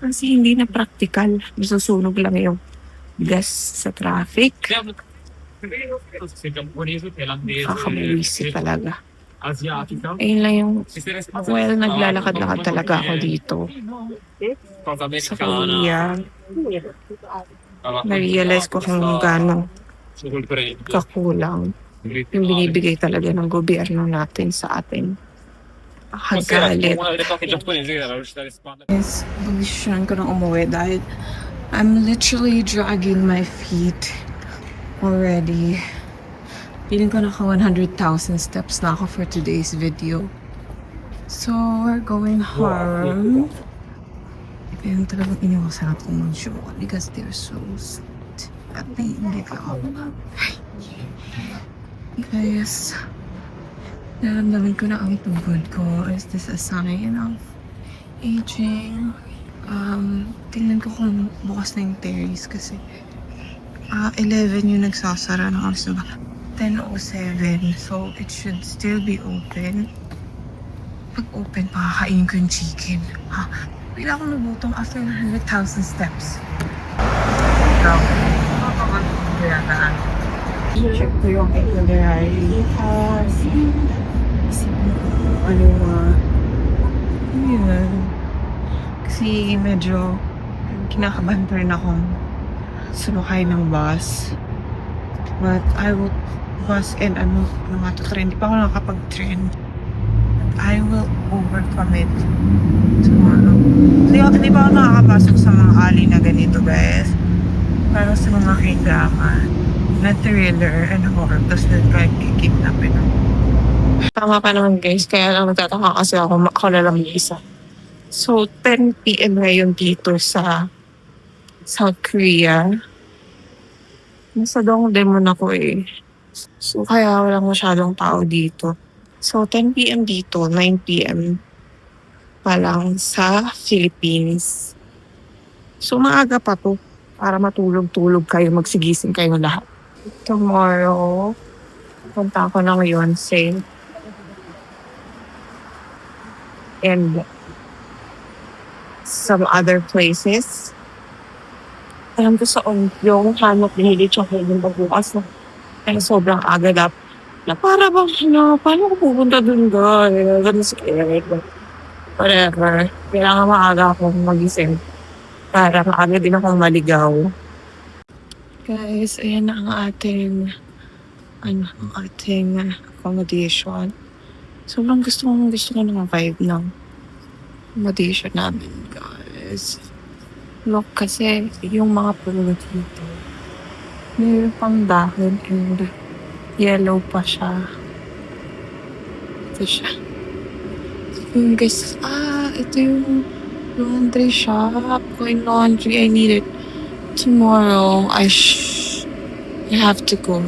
Kasi hindi na practical. Nasusunog lang yung gas sa traffic. Kakabuisip talaga. Ayun lang yung, well, naglalakad-lakad talaga ako dito. Sa Korea, na-realize ko kung gano'ng kakulang yung binibigay talaga ng gobyerno natin sa atin. Hagalit. Yes, desisyon ko nang umuwi dahil I'm literally dragging my feet already. Feeling ko naka 100,000 steps na ako for today's video. So, we're going home. Kaya talagang iniwasan ako mag-jowa because they're so sweet at being up. Guys, naramdaman ko na ang tugod ko. Is this a sign of aging? Tingnan ko kung bukas na yung terrace kasi 11 yung nagsasara ng oras na ba? 10:07, so it should still be open. Pag open, pakakainin ko yung chicken. Bigla akong nagutom after 100,000 steps. Check ko yung itinerary. Yun. Kasi medyo kinakabahan pa rin akong sunukay ng bus. But I will bus and train. Hindi pa ako nakakapag-train. I will overcome it tomorrow. Hindi pa ako nakakapasok sa mga alley na ganito, guys. Para sa mga k-drama na thriller and horror. Tapos nagkikidnapin ako. Tama pa naman, guys. Kaya lang nagtataka kasi ako na lang isa. So, 10 p.m. ngayon dito sa South Korea. Nasa Dongdaemun ako eh. So, kaya walang masyadong tao dito. So, 10 p.m. dito, 9 p.m. pa lang sa Philippines. So, maaga pa to para matulog-tulog kayo, magsigising kayo lahat. Tomorrow, punta ako ng Yonsei. And some other places. Alam ko sa yung hanap ni Choco yung pagbukas na ay sobrang agad up na para bang paano ko pupunta dun guys? Ganun scared. whatever. Kailangan maaga akong magising para maaga din akong maligaw. Guys, ayan na ang ating accommodation. Sobrang gusto ko ng vibe ng accommodation namin, guys. Look, kasi yung mga puno dito, may pang dahon and yellow pa siya. Ito siya. Yung guys, ito yung laundry shop. Going laundry, I need it. Tomorrow, I have to go.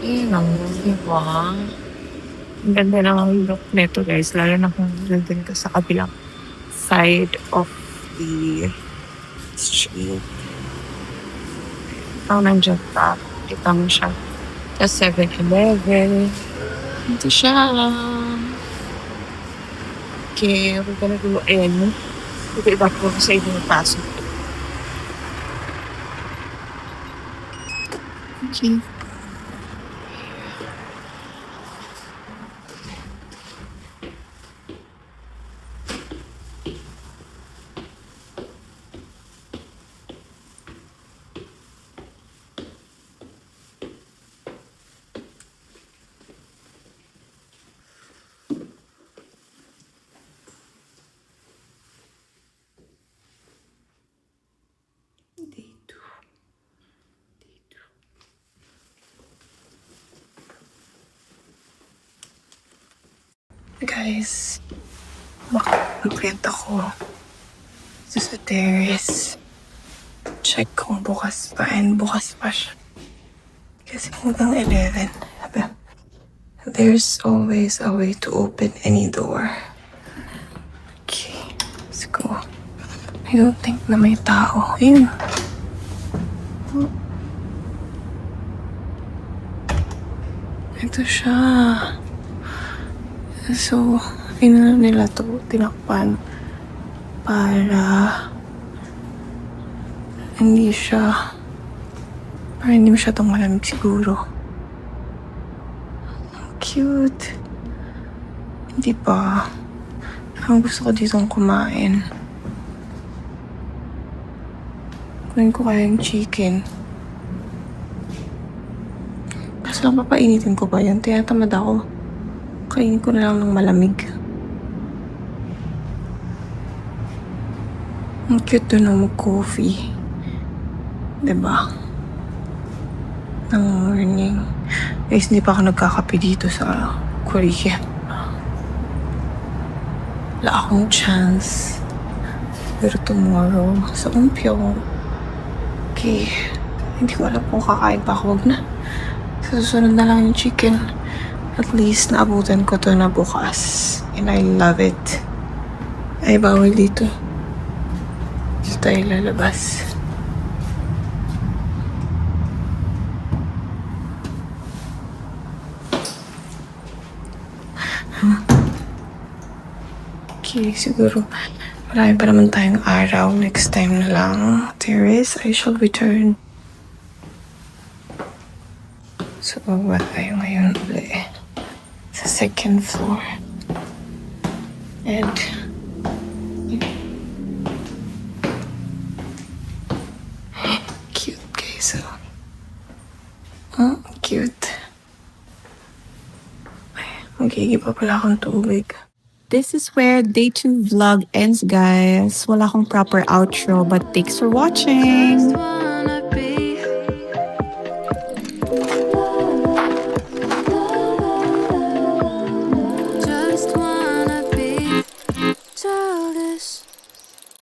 Ayun lang, diba? Ang ganda ng look nito, guys. Lalo na kung nandun ka sa kabilang side of the street. Ito nandiyan pa. Kita mo siya. Sa 7-Eleven. Ito siya. Okay, we're gonna go in. Iba po sa ibang pasok. Okay. Guys, mag-print ako sa terrace. Check kung bukas pa, and bukas pa siya. Kasi hanggang 11. There's always a way to open any door. Okay, let's go. I don't think na may tao. Ayun. Ito siya. So, nila to tinakpan para hindi masyadong malamig siguro. Cute. Hindi ba? Ang gusto ko ditong kumain. Kunin ko kaya yung chicken. Kaso lang papainitin ko ba yun? Tinatamad ako. Kainin ko na lang ng malamig. Ang cute doon na mag-coffee. Diba? Ng morning. Guys, hindi pa ako nagkakape dito sa Korea. Wala akong chance. Pero tomorrow, sa Umpyo. Okay. Hindi ko alam kung kakain pa ako. Wag na. Sa susunod na lang yung chicken. At least, naabutan ko to na bukas. And I love it. Ay, bawal dito. Dito tayo lalabas. Okay, siguro marami pa naman tayong araw. Next time na lang. Terrace, I shall return. So, ba tayo ngayon ulit? Sa second floor. And cute guys. Oh, cute. Magiging pa pala akong tubig. This is where day 2 vlog ends, guys. Wala akong proper outro, but thanks for watching.